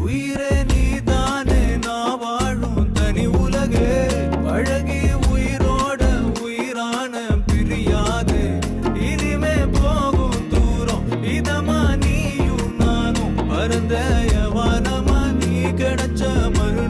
உயிரே நீதானே நான் வாழும் தனி உலகே பழகி உயிரோட உயிரான பிரியாது இனிமே போகும் தூரம் இதமா நீயும் நானும் பரந்த யவானமா நீ கிடைச்ச மறு